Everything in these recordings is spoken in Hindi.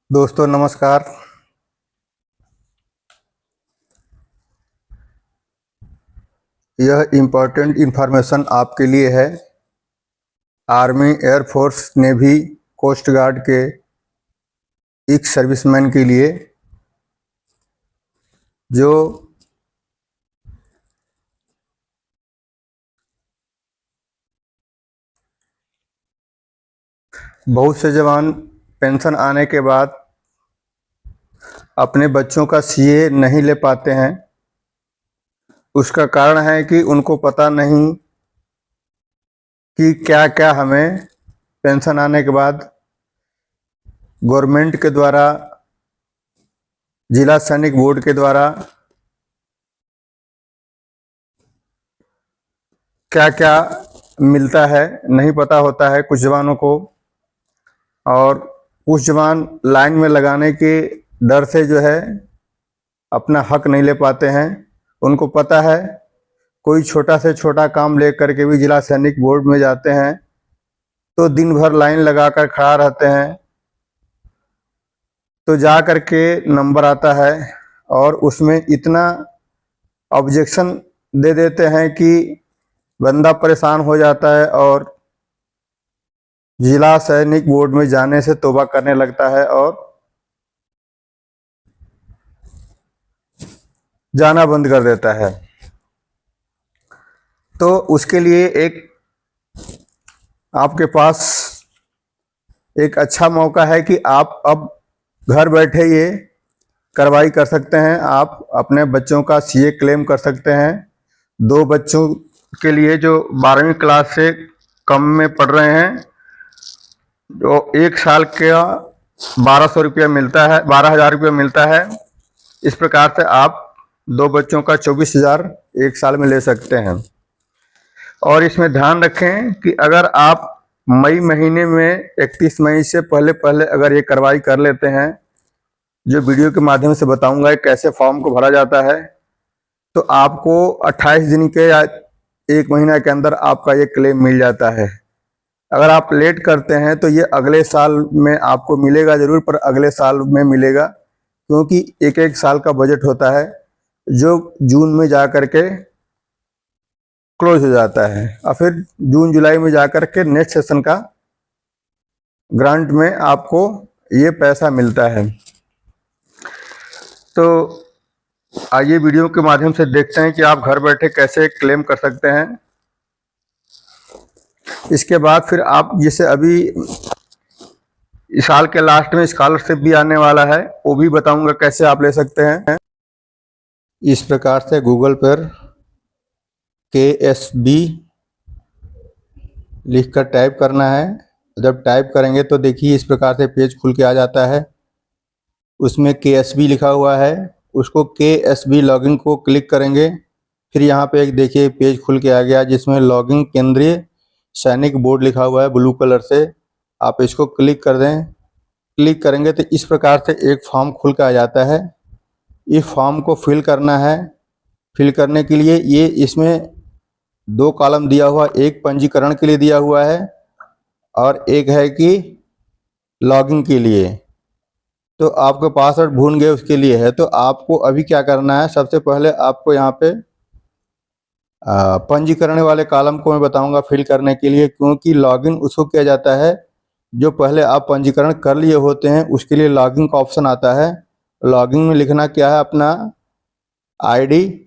दोस्तों नमस्कार। यह इम्पोर्टेंट इन्फॉर्मेशन आपके लिए है। Army, air force, navy, coast guard के एक सर्विसमैन के लिए जो बहुत से जवान पेंशन आने के बाद अपने बच्चों का सीए नहीं ले पाते हैं। उसका कारण है कि उनको पता नहीं कि क्या क्या हमें पेंशन आने के बाद गवर्नमेंट के द्वारा, जिला सैनिक बोर्ड के द्वारा क्या क्या मिलता है, नहीं पता होता है कुछ जवानों को। और कुछ जवान लाइन में लगाने के डर से जो है अपना हक नहीं ले पाते हैं। उनको पता है कोई छोटा से छोटा काम ले करके भी जिला सैनिक बोर्ड में जाते हैं तो दिन भर लाइन लगाकर खड़ा रहते हैं, तो जा करके नंबर आता है और उसमें इतना ऑब्जेक्शन दे देते हैं कि बंदा परेशान हो जाता है और जिला सैनिक बोर्ड में जाने से तौबा करने लगता है और जाना बंद कर देता है। तो उसके लिए एक आपके पास एक अच्छा मौका है कि आप अब घर बैठे ये कार्रवाई कर सकते हैं। आप अपने बच्चों का सीए क्लेम कर सकते हैं। दो बच्चों के लिए जो 12वीं क्लास से कम में पढ़ रहे हैं, जो 1 साल का 1200 रुपया मिलता है, 12,000 रुपया मिलता है। इस प्रकार से आप दो बच्चों का 24,000 1 साल में ले सकते हैं। और इसमें ध्यान रखें कि अगर आप मई महीने में 31 मई से पहले पहले अगर ये कार्रवाई कर लेते हैं, जो वीडियो के माध्यम से बताऊंगा कैसे फॉर्म को भरा जाता है, तो आपको 28 दिन के या 1 महीना के अंदर आपका ये क्लेम मिल जाता है। अगर आप लेट करते हैं तो ये अगले साल में आपको मिलेगा ज़रूर, पर अगले साल में मिलेगा, क्योंकि एक एक साल का बजट होता है जो जून में जा कर के क्लोज हो जाता है और फिर जून जुलाई में जा कर के नेक्स्ट सेशन का ग्रांट में आपको ये पैसा मिलता है। तो आइए वीडियो के माध्यम से देखते हैं कि आप घर बैठे कैसे क्लेम कर सकते हैं। इसके बाद फिर आप जैसे अभी इस साल के लास्ट में स्कॉलरशिप भी आने वाला है, वो भी बताऊंगा कैसे आप ले सकते हैं। इस प्रकार से गूगल पर KSB लिखकर टाइप करना है। जब टाइप करेंगे तो देखिए इस प्रकार से पेज खुल के आ जाता है। उसमें KSB लिखा हुआ है, उसको KSB लॉगिन को क्लिक करेंगे। फिर यहाँ पे एक देखिए पेज खुल के आ गया जिसमें लॉगिन केंद्रीय सैनिक बोर्ड लिखा हुआ है ब्लू कलर से। आप इसको क्लिक कर दें। क्लिक करेंगे तो इस प्रकार से एक फॉर्म खुल के आ जाता है। इस फॉर्म को फिल करना है। फिल करने के लिए ये इसमें 2 कॉलम दिया हुआ, एक पंजीकरण के लिए दिया हुआ है और एक है कि लॉगिन के लिए। तो आपके पासवर्ड भूल गए उसके लिए है। तो आपको अभी क्या करना है, सबसे पहले आपको यहाँ पे पंजीकरण वाले कॉलम को मैं बताऊंगा फिल करने के लिए, क्योंकि लॉगिन उसको किया जाता है जो पहले आप पंजीकरण कर लिए होते हैं, उसके लिए लॉगिन का ऑप्शन आता है। लॉगिन में लिखना क्या है, अपना आईडी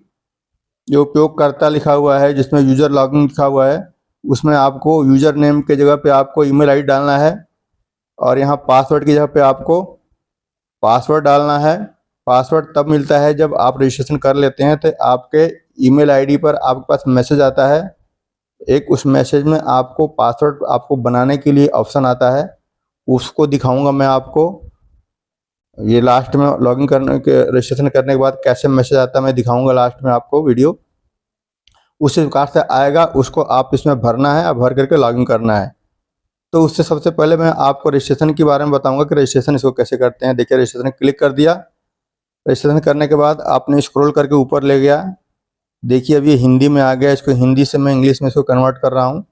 जो उपयोगकर्ता लिखा हुआ है जिसमें यूजर लॉगिन लिखा हुआ है, उसमें आपको यूजर नेम के जगह पे आपको ईमेल आईडी डालना है और यहाँ पासवर्ड की जगह पे आपको पासवर्ड डालना है। पासवर्ड तब मिलता है जब आप रजिस्ट्रेशन कर लेते हैं, तो आपके ईमेल आईडी पर आपके पास मैसेज आता है एक। उस मैसेज में आपको पासवर्ड आपको बनाने के लिए ऑप्शन आता है, उसको दिखाऊंगा मैं आपको। ये लास्ट में लॉगिन करने के रजिस्ट्रेशन करने के बाद कैसे मैसेज आता है मैं दिखाऊंगा लास्ट में आपको वीडियो। उस प्रकार से आएगा, उसको आप इसमें भरना है और भर करके लॉगिन करना है। तो उससे सबसे पहले मैं आपको रजिस्ट्रेशन के बारे में बताऊंगा कि रजिस्ट्रेशन इसको कैसे करते हैं। देखिए रजिस्ट्रेशन क्लिक कर दिया। रजिस्ट्रेशन करने के बाद आपने स्क्रॉल करके ऊपर ले गया। देखिए अब ये हिंदी में आ गया, इसको हिंदी से मैं इंग्लिश में इसको कन्वर्ट कर रहा हूँ।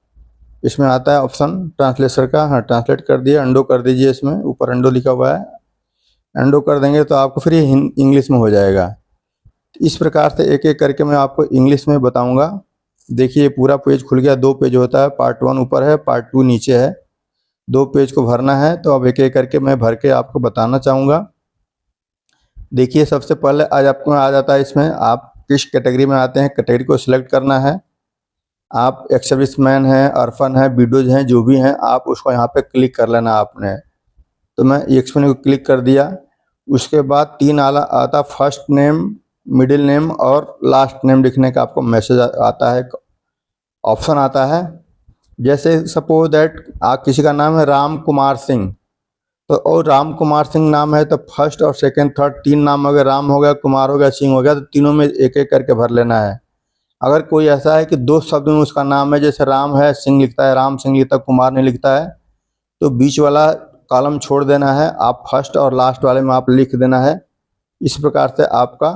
इसमें आता है ऑप्शन ट्रांसलेटर का, हाँ ट्रांसलेट कर दिया। अंडो कर दीजिए, इसमें ऊपर अंडो लिखा हुआ है। एंडो कर देंगे तो आपको फिर ये इंग्लिश में हो जाएगा। इस प्रकार से एक एक करके मैं आपको इंग्लिश में बताऊंगा। देखिए पूरा पेज खुल गया, 2 पेज होता है, पार्ट 1 ऊपर है, पार्ट 2 नीचे है, 2 पेज को भरना है। तो अब एक एक करके मैं भर के आपको बताना चाहूँगा। देखिए सबसे पहले आज आपको आ जाता है इसमें आप किस कैटेगरी में आते हैं, कैटेगरी को सिलेक्ट करना है। आप एक्स सर्विसमैन हैं, अर्फन है, विडोज हैं, जो भी हैं आप उसको यहाँ पे क्लिक कर लेना आपने। तो मैं एक्सपेन को क्लिक कर दिया। उसके बाद 3 आला आता फर्स्ट नेम, मिडिल नेम और लास्ट नेम लिखने का आपको मैसेज आता है, ऑप्शन आता है। जैसे सपोज दैट आप किसी का नाम है राम कुमार सिंह, तो और राम कुमार सिंह नाम है तो फर्स्ट और सेकंड थर्ड 3 नाम अगर राम हो गया, कुमार हो गया, सिंह हो गया, तो तीनों में एक एक करके भर लेना है। अगर कोई ऐसा है कि 2 शब्द में उसका नाम है, जैसे राम है, सिंह लिखता है, राम सिंह लिखता है, कुमार नहीं लिखता है, तो बीच वाला कॉलम छोड़ देना है, आप फर्स्ट और लास्ट वाले में आप लिख देना है। इस प्रकार से आपका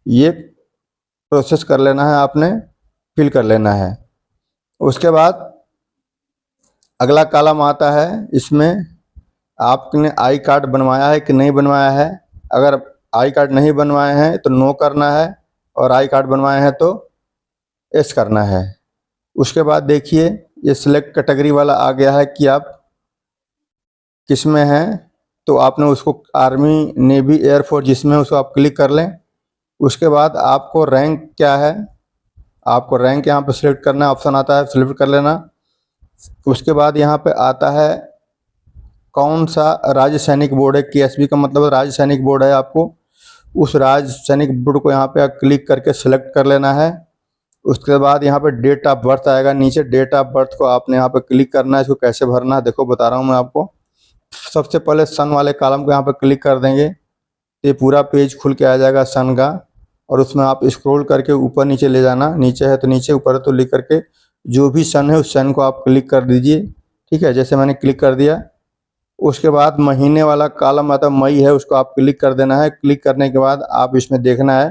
ये प्रोसेस कर लेना है, आपने फिल कर लेना है। उसके बाद अगला कॉलम आता है, इसमें आपने आई कार्ड बनवाया है कि नहीं बनवाया है। अगर आई कार्ड नहीं बनवाए हैं तो नो करना है, और आई कार्ड बनवाए हैं तो एस करना है। उसके बाद देखिए ये सिलेक्ट कैटेगरी वाला आ गया है कि आप किस में हैं, तो आपने उसको आर्मी, नेवी, एयरफोर्स जिसमें उसको आप क्लिक कर लें। उसके बाद आपको रैंक क्या है, आपको रैंक यहाँ पे सिलेक्ट करना है, ऑप्शन आता है, सिलेक्ट कर लेना। उसके बाद यहाँ पे आता है कौन सा राज्य सैनिक बोर्ड है, केएसबी का मतलब राज्य सैनिक बोर्ड है, आपको उस राज्य सैनिक बोर्ड को यहाँ पे क्लिक करके सिलेक्ट कर लेना है। उसके बाद यहाँ पे डेट ऑफ बर्थ आएगा, नीचे डेट ऑफ बर्थ को आपने यहाँ पे क्लिक करना है। इसको कैसे भरना है देखो बता रहा हूँ मैं आपको। सबसे पहले सन वाले कॉलम को यहाँ पे क्लिक कर देंगे, ये पूरा पेज खुल के आ जाएगा सन का, और उसमें आप स्क्रॉल करके ऊपर नीचे ले जाना, नीचे है तो नीचे, ऊपर है तो लिख करके जो भी सन है उस सन को आप क्लिक कर दीजिए। ठीक है, जैसे मैंने क्लिक कर दिया। उसके बाद महीने वाला कॉलम आता मई है, उसको आप क्लिक कर देना है। क्लिक करने के बाद आप इसमें देखना है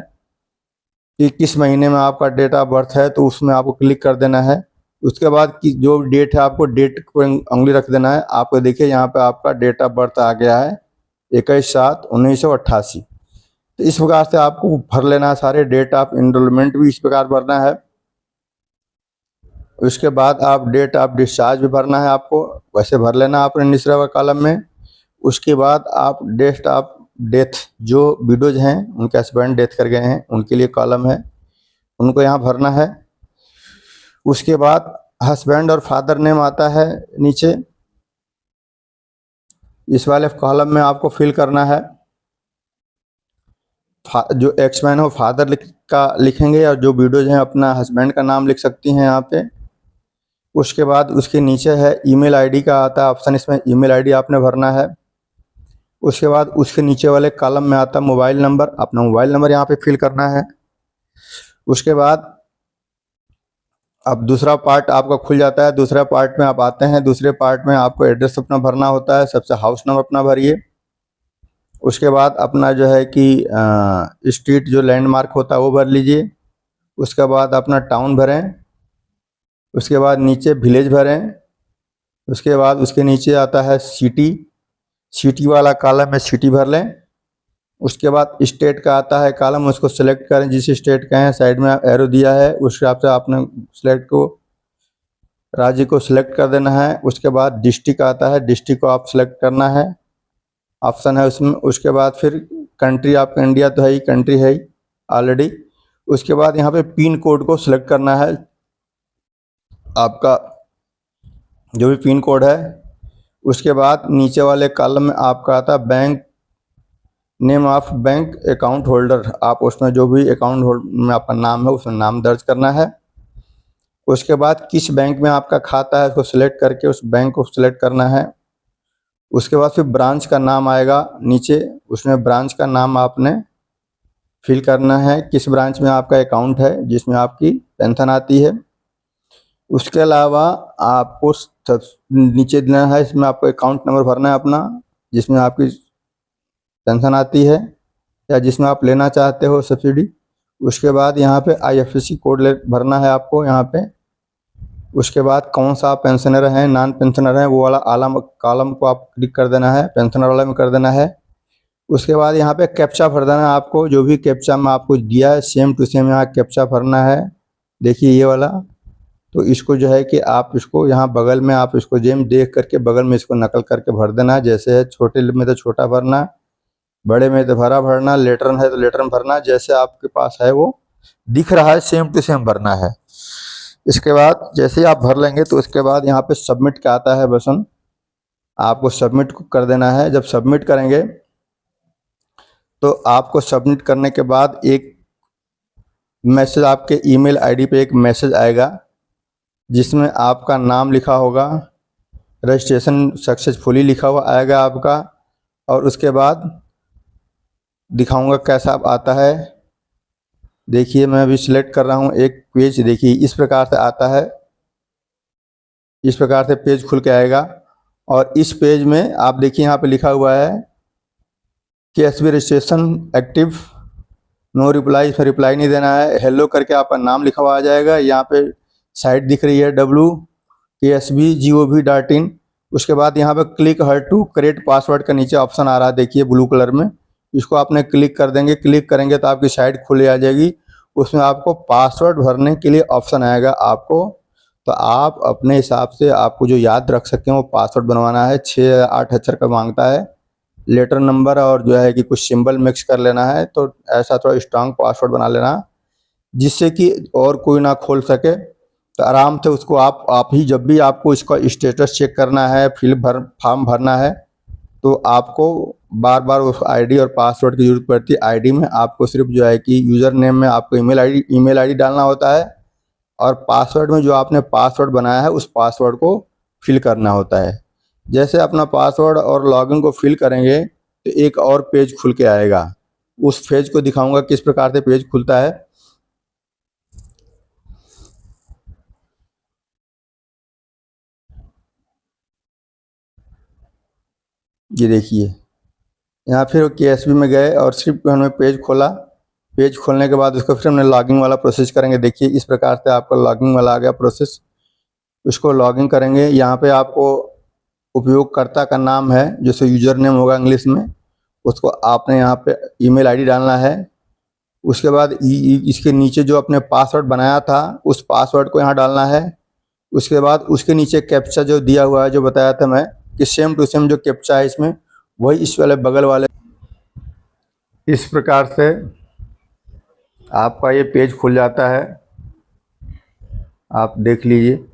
कि किस महीने में आपका डेट ऑफ बर्थ है, तो उसमें आपको क्लिक कर देना है। उसके बाद की जो डेट है आपको डेट को उंगली रख देना है। आपको देखिए यहाँ पे आपका डेट ऑफ बर्थ आ गया है 21/7/1988। तो इस प्रकार से आपको भर लेना है सारे। डेट ऑफ एनरोलमेंट भी इस प्रकार भरना है। उसके बाद आप डेट ऑफ डिस्चार्ज भी भरना है, आपको वैसे भर लेना आपने निचला कॉलम में। उसके बाद आप डेट ऑफ डेथ, जो विडोज हैं उनके हस्बैंड डेथ कर गए हैं उनके लिए कॉलम है, उनको यहाँ भरना है। उसके बाद हस्बैंड और फादर नेम आता है नीचे, इस वाले कॉलम में आपको फिल करना है। जो एक्समैन हो फादर का लिखेंगे, और जो विडोज हैं अपना हस्बैंड का नाम लिख सकती हैं यहाँ पे। उसके बाद उसके नीचे है ईमेल आईडी का आता है ऑप्शन, इसमें ईमेल आईडी आपने भरना है। उसके बाद उसके नीचे वाले कॉलम में आता है मोबाइल नंबर, अपना मोबाइल नंबर यहाँ पे फिल करना है। उसके बाद अब दूसरा पार्ट आपका खुल जाता है। दूसरा पार्ट में आप आते हैं, दूसरे पार्ट में आपको एड्रेस अपना भरना होता है। सबसे हाउस नंबर अपना भरिए। उसके बाद अपना जो है कि स्ट्रीट जो लैंडमार्क होता है वो भर लीजिए। उसके बाद अपना टाउन भरें। उसके बाद नीचे विलेज भरें। उसके बाद उसके नीचे आता है सिटी, सिटी वाला कॉलम में सिटी भर लें। उसके बाद स्टेट का आता है कॉलम, उसको सेलेक्ट करें जिस स्टेट का है, साइड में एरो दिया है उस हिसाब से आपने सेलेक्ट को राज्य को सिलेक्ट कर देना है। उसके बाद डिस्ट्रिक्ट आता है, डिस्ट्रिक्ट को आप सेलेक्ट करना है, ऑप्शन है उसमें। उसके बाद फिर कंट्री, आपका इंडिया तो है ही, कंट्री है ही ऑलरेडी। उसके बाद यहाँ पे पिन कोड को सिलेक्ट करना है, आपका जो भी पिन कोड है। उसके बाद नीचे वाले कॉलम में आपका आता है bank name of bank account holder, आप उसमें जो भी अकाउंट में आपका नाम है उसमें नाम दर्ज करना है। उसके बाद किस बैंक में आपका खाता है उसको सिलेक्ट करके उस बैंक को सिलेक्ट करना है। उसके बाद फिर ब्रांच का नाम आएगा नीचे, उसमें ब्रांच का नाम आपने फिल करना है, किस ब्रांच में आपका अकाउंट है जिसमें आपकी पेंशन आती है। उसके अलावा आपको नीचे देना है, इसमें आपको अकाउंट नंबर भरना है अपना जिसमें आपकी पेंशन आती है या जिसमें आप लेना चाहते हो सब्सिडी। उसके बाद यहाँ पे IFSC कोड भरना है आपको यहाँ पे। उसके बाद कौन सा आप पेंशनर हैं, नॉन पेंशनर हैं, वो वाला आलम कॉलम को आप क्लिक कर देना है, पेंशनर वाला में कर देना है। उसके बाद यहाँ पे कैप्चा भर देना है आपको, जो भी कैप्चा मैं आपको दिया है सेम टू सेम यहाँ कैप्चा भरना है। देखिए ये वाला, तो इसको जो है कि आप इसको यहाँ बगल में आप इसको जेम देख करके बगल में इसको नकल करके भर देना है। जैसे है छोटे में तो छोटा भरना, बड़े में तो भरा भरना, लेटरन है तो लेटरन भरना, जैसे आपके पास है वो दिख रहा है सेम टू सेम भरना है। इसके बाद जैसे ही आप भर लेंगे तो उसके बाद यहाँ पे सबमिट का आता है बटन, आपको सबमिट कर देना है। जब सबमिट करेंगे तो आपको सबमिट करने के बाद एक मैसेज आपके ईमेल आईडी पे एक मैसेज आएगा जिसमें आपका नाम लिखा होगा, रजिस्ट्रेशन सक्सेसफुली लिखा हुआ आएगा आपका। और उसके बाद दिखाऊंगा कैसा आता है। देखिए मैं अभी सिलेक्ट कर रहा हूँ एक पेज, देखिए इस प्रकार से आता है, इस प्रकार से पेज खुल के आएगा। और इस पेज में आप देखिए यहाँ पे लिखा हुआ है कि SB registration active, no reply, इसमें रिप्लाई नहीं देना है। हेलो करके आपका नाम लिखा हुआ आ जाएगा। यहाँ पे साइट दिख रही है wksbgov.in। उसके बाद यहाँ पे click here to create password का नीचे ऑप्शन आ रहा है, देखिए ब्लू कलर में, इसको आपने क्लिक कर देंगे। क्लिक करेंगे तो आपकी साइट खुले आ जाएगी, उसमें आपको पासवर्ड भरने के लिए ऑप्शन आएगा आपको। तो आप अपने हिसाब से आपको जो याद रख सकें वो पासवर्ड बनवाना है। 6-8 अक्षर का मांगता है, लेटर नंबर और जो है कि कुछ सिंबल मिक्स कर लेना है। तो ऐसा थोड़ा स्ट्रांग पासवर्ड बना लेना जिससे कि और कोई ना खोल सके। तो आराम से उसको आप ही जब भी आपको इसका स्टेटस चेक करना है, फॉर्म भरना है, तो आपको बार बार उस आईडी और पासवर्ड की जरूरत पड़ती है। आईडी में आपको सिर्फ जो है कि यूज़र नेम में आपको ईमेल आईडी डालना होता है, और पासवर्ड में जो आपने पासवर्ड बनाया है उस पासवर्ड को फिल करना होता है। जैसे अपना पासवर्ड और लॉगिन को फिल करेंगे तो एक और पेज खुल के आएगा, उस पेज को दिखाऊंगा किस प्रकार से पेज खुलता है। ये देखिए यहाँ फिर केएसबी में गए और सिर्फ हमने पेज खोला। पेज खोलने के बाद उसको फिर हमने लॉगिन वाला प्रोसेस करेंगे। देखिए इस प्रकार से आपका लॉगिन वाला आ गया प्रोसेस, उसको लॉगिन करेंगे। यहाँ पे आपको उपयोगकर्ता का नाम है, जैसे यूजर नेम होगा इंग्लिश में, उसको आपने यहाँ पे ईमेल आईडी डालना है। उसके बाद इसके नीचे जो अपने पासवर्ड बनाया था उस पासवर्ड को यहाँ डालना है। उसके बाद उसके नीचे कैप्चा जो दिया हुआ है, जो बताया था मैं कि सेम टू सेम जो कैप्चा है इसमें, वही इस वाले बगल वाले। इस प्रकार से आपका ये पेज खुल जाता है। आप देख लीजिए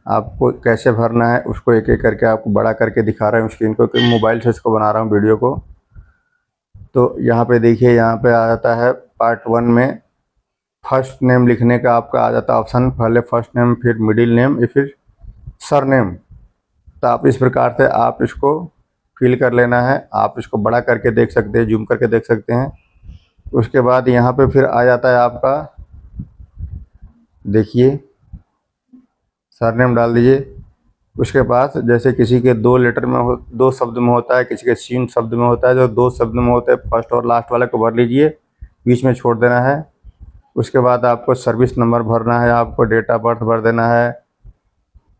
आपको कैसे भरना है, उसको एक एक करके आपको बड़ा करके दिखा रहा हूँ स्क्रीन को, कि मोबाइल से इसको बना रहा हूँ वीडियो को। तो यहाँ पे देखिए, यहाँ पे आ जाता है पार्ट 1 में फर्स्ट नेम लिखने का आपका आ जाता है ऑप्शन, पहले फर्स्ट नेम, फिर मिडिल नेम, या फिर सर नेम। तो आप इस प्रकार से आप इसको फिल कर लेना है। आप इसको बड़ा करके देख सकते हैं, जूम करके देख सकते हैं। उसके बाद यहाँ पे फिर आ जाता है आपका, देखिए सरनेम डाल दीजिए। उसके बाद जैसे किसी के 2 लेटर में हो, 2 शब्द में होता है, किसी के 3 शब्द में होता है, जो 2 शब्द में होते हैं फर्स्ट और लास्ट वाले को भर लीजिए, बीच में छोड़ देना है। उसके बाद आपको सर्विस नंबर भरना है, आपको डेट ऑफ बर्थ भर देना है,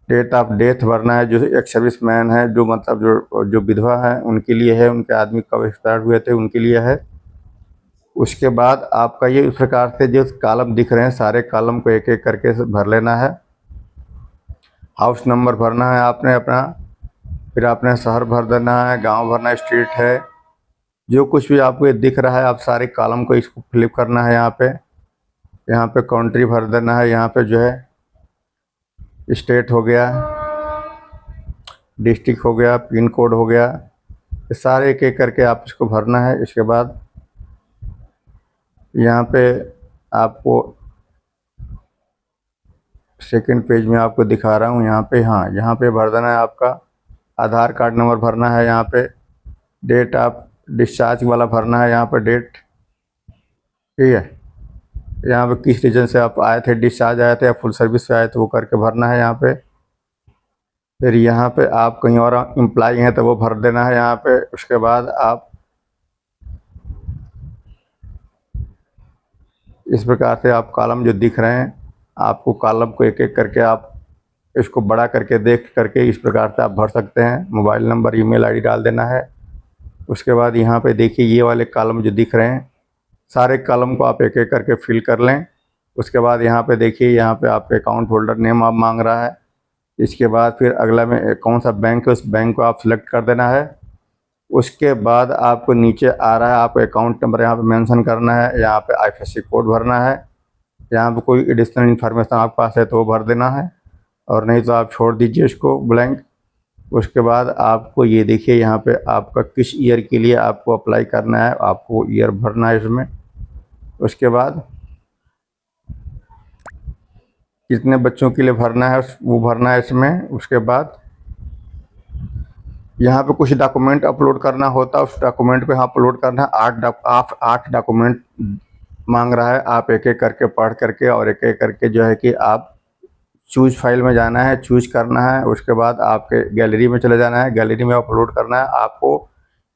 डेट ऑफ डेथ भरना है, जो एक सर्विस मैन है, जो मतलब जो विधवा है उनके लिए है, उनके आदमी कब एक्सपायर हुए थे उनके लिए है। उसके बाद आपका ये इस प्रकार से जो कॉलम दिख रहे हैं, सारे कॉलम को एक एक करके भर लेना है। हाउस नंबर भरना है आपने अपना, फिर आपने शहर भर देना है, गांव भरना है, स्ट्रीट है, जो कुछ भी आपको ये दिख रहा है, आप सारे कॉलम को इसको फिलिप करना है। यहाँ पे कंट्री भर देना है, यहाँ पे जो है स्टेट हो गया, डिस्ट्रिक्ट हो गया, पिन कोड हो गया, ये सारे एक एक करके आप इसको भरना है। इसके बाद यहाँ पे आपको सेकंड पेज में आपको दिखा रहा हूँ, यहाँ पे, हाँ, यहाँ पे भर देना है आपका आधार कार्ड नंबर भरना है। यहाँ पे डेट ऑफ डिस्चार्ज वाला भरना है, यहाँ पे डेट, ठीक है, यहाँ पे किस रीजन से आप आए थे, डिस्चार्ज आए थे या फुल सर्विस से आए थे, वो करके भरना है यहाँ पे। फिर यहाँ पे आप कहीं और एम्प्लॉय हैं तो वो भर देना है यहाँ पे। उसके बाद आप इस प्रकार से आप कॉलम जो दिख रहे हैं, आपको कॉलम को एक एक करके आप इसको बड़ा करके देख करके इस प्रकार से आप भर सकते हैं। मोबाइल नंबर, ईमेल आईडी डाल देना है। उसके बाद यहाँ पे देखिए ये वाले कॉलम जो दिख रहे हैं, सारे कॉलम को आप एक एक करके फिल कर लें। उसके बाद यहाँ पे देखिए, यहाँ पे आपके अकाउंट होल्डर नेम आप मांग रहा है। इसके बाद फिर अगला में कौन सा बैंक है, उस बैंक को आप सिलेक्ट कर देना है। उसके बाद आपको नीचे आ रहा है, आपको अकाउंट नंबर यहाँ पे मेंशन करना है, यहाँ पे IFSC कोड भरना है। यहाँ पे कोई एडिशनल इन्फॉर्मेशन आपके पास है तो वो भर देना है, और नहीं तो आप छोड़ दीजिए इसको ब्लैंक। उसके बाद आपको ये देखिए यहाँ पे आपका किस ईयर के लिए आपको अप्लाई करना है, आपको ईयर भरना है इसमें। उसके बाद कितने बच्चों के लिए भरना है वो भरना है इसमें। उसके बाद यहाँ पे कुछ डॉक्यूमेंट अपलोड करना होता है, उस डॉक्यूमेंट को यहाँ अपलोड करना है। 8 डॉक्यूमेंट मांग रहा है। आप एक एक करके पढ़ करके और एक एक करके जो है कि आप चूज फाइल में जाना है, चूज करना है। उसके बाद आपके गैलरी में चले जाना है, गैलरी में अपलोड करना है। आपको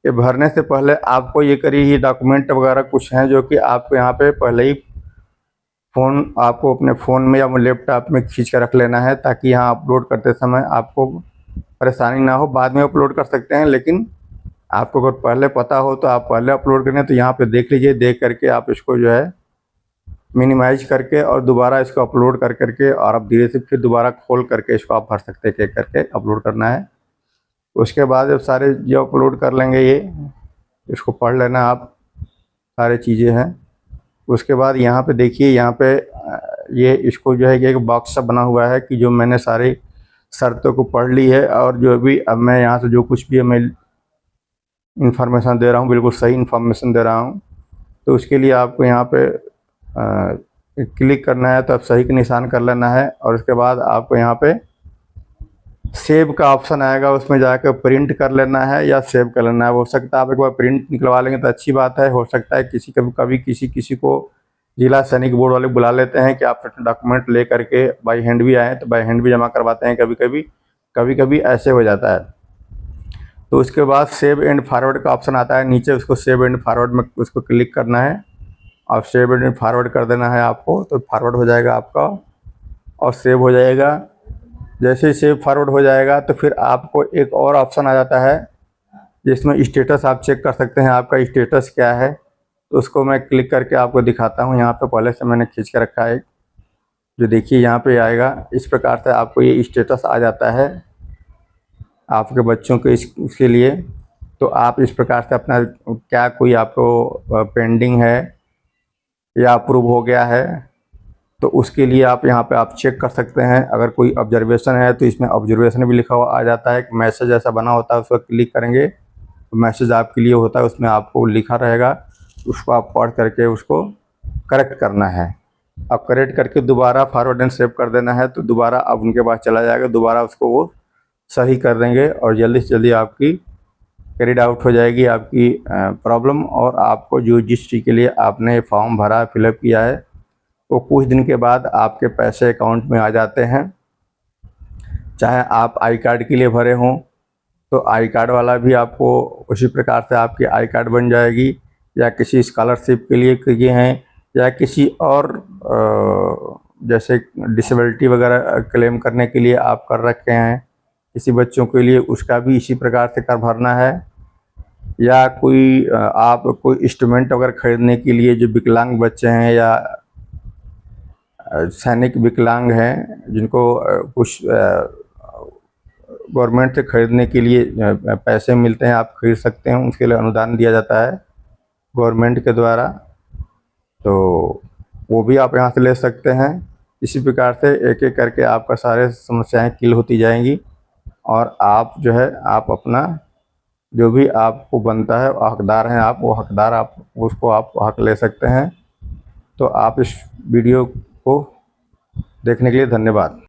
ये भरने से पहले आपको ये करिए, ये डॉक्यूमेंट वगैरह कुछ हैं जो कि आपको यहाँ पे पहले ही आपको अपने फ़ोन में या लैपटॉप में खींच कर रख लेना है, ताकि यहाँ अपलोड करते समय आपको परेशानी ना हो। बाद में अपलोड कर सकते हैं, लेकिन आपको अगर पहले पता हो तो आप पहले अपलोड करें। तो यहाँ पे देख लीजिए, देख करके आप इसको जो है मिनिमाइज करके और दोबारा इसको अपलोड कर करके, और आप धीरे से फिर दोबारा खोल करके इसको आप भर सकते हैं। एक करके अपलोड करना है। उसके बाद जब सारे जो अपलोड कर लेंगे, ये इसको पढ़ लेना आप, सारे चीज़ें हैं। उसके बाद यहाँ पे देखिए, यहाँ पे ये इसको जो है कि एक बॉक्स सा बना हुआ है कि जो मैंने सारी शर्तों को पढ़ ली है, और जो भी अब मैं यहाँ से जो कुछ भी मैं इंफॉर्मेशन दे रहा हूँ, बिल्कुल सही इंफॉर्मेशन दे रहा हूँ। तो उसके लिए आपको यहाँ पे क्लिक करना है, तो आप सही का निशान कर लेना है। और उसके बाद आपको यहाँ पे सेव का ऑप्शन आएगा, उसमें जाकर प्रिंट कर लेना है या सेव कर लेना है। हो सकता है आप एक बार प्रिंट निकलवा लेंगे तो अच्छी बात है। हो सकता है किसी कभी किसी को जिला सैनिक बोर्ड वाले बुला लेते हैं कि आप डॉक्यूमेंट ले करके बाई हैंड भी आए, तो बाई हैंड भी जमा करवाते हैं। कभी कभी ऐसे हो जाता है। तो उसके बाद सेव एंड फॉरवर्ड का ऑप्शन आता है नीचे, उसको सेव एंड फॉरवर्ड में उसको क्लिक करना है और सेव एंड फॉरवर्ड कर देना है आपको। तो फॉरवर्ड हो जाएगा आपका और सेव हो जाएगा। जैसे ही सेव फॉरवर्ड हो जाएगा तो फिर आपको एक और ऑप्शन आ जाता है, जिसमें स्टेटस आप चेक कर सकते हैं, आपका स्टेटस क्या है। तो उसको मैं क्लिक करके आपको दिखाता हूँ। यहाँ पे पहले से मैंने खींच के रखा है, जो देखिए यहाँ पे आएगा। इस प्रकार से आपको ये स्टेटस आ जाता है आपके बच्चों के इसके लिए। तो आप इस प्रकार से अपना क्या कोई आपको पेंडिंग है या अप्रूव हो गया है, तो उसके लिए आप यहाँ पे आप चेक कर सकते हैं। अगर कोई ऑब्जर्वेशन है तो इसमें ऑब्जर्वेशन भी लिखा हुआ आ जाता है। एक मैसेज ऐसा बना होता है, उसको क्लिक करेंगे तो मैसेज आपके लिए होता है, उसमें आपको लिखा रहेगा। उसको आप पढ़ करके उसको करेक्ट करना है। अब करेक्ट करके दोबारा फॉरवर्ड एंड सेव कर देना है, तो दोबारा अब उनके पास चला जाएगा, दोबारा उसको वो सही कर देंगे और जल्दी से जल्दी आपकी कैरिड आउट हो जाएगी आपकी प्रॉब्लम। और आपको जो जिस चीज़ के लिए आपने फॉर्म भरा, फिलअप किया है, वो कुछ दिन के बाद आपके पैसे अकाउंट में आ जाते हैं। चाहे आप आई कार्ड के लिए भरे हों तो आई कार्ड वाला भी आपको उसी प्रकार से आपकी आई कार्ड बन जाएगी, या किसी स्कॉलरशिप के लिए किए हैं, या किसी और जैसे डिसेबिलिटी वगैरह क्लेम करने के लिए आप कर रखे हैं किसी बच्चों के लिए, उसका भी इसी प्रकार से कर भरना है। या कोई आप कोई इंस्ट्रूमेंट वगैरह खरीदने के लिए, जो विकलांग बच्चे हैं या सैनिक विकलांग हैं, जिनको कुछ गवर्नमेंट से खरीदने के लिए पैसे मिलते हैं, आप खरीद सकते हैं, उसके लिए अनुदान दिया जाता है गवर्नमेंट के द्वारा, तो वो भी आप यहाँ से ले सकते हैं। इसी प्रकार से एक एक करके आपका सारे समस्याएं किल होती जाएंगी, और आप जो है आप अपना जो भी आपको बनता है हकदार हैं आप, वो हकदार आप उसको आप हक ले सकते हैं। तो आप इस वीडियो को देखने के लिए धन्यवाद।